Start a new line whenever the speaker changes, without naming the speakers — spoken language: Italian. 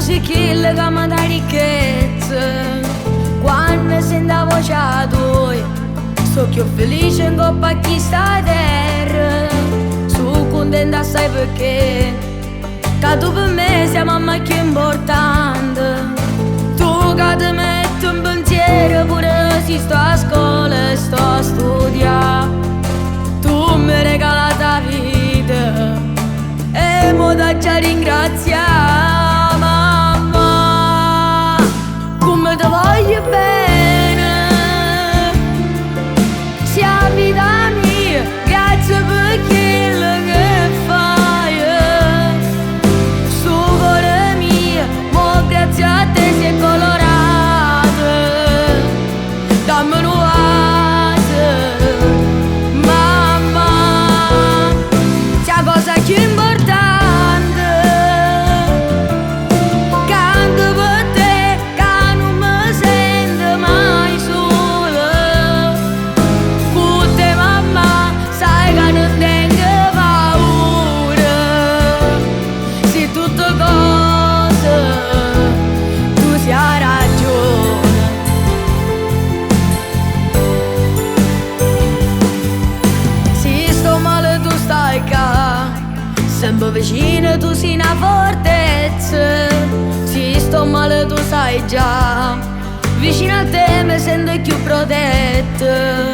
sei quella che mi dà ricchezza. Quando sento la voce tua, sto più felice in coppa a chi sta a terra. Sono contenta assai perché che tu per me sei mamma più importante. Tu che ti metti un pensiero pure se sto a scuola e sto a studiare. Tu mi regali la vita e mo da già ringraziare, mamma. Come ti voglio bene, sia vita mia, grazie per quello che fai. Sto cuore mio, mo grazie a te si è colorato. Dammi un'oasi, mamma, sia cosa più importante. Canto per te, che non mi sento mai sola. Con te, mamma, sai che non tengo paura. Se tutte cose, tu sia ragione. Se sto male tu stai qua, sempre vicino tu sei una fortezza. Se sto male tu sai già, vicino a te mi sento più protetta.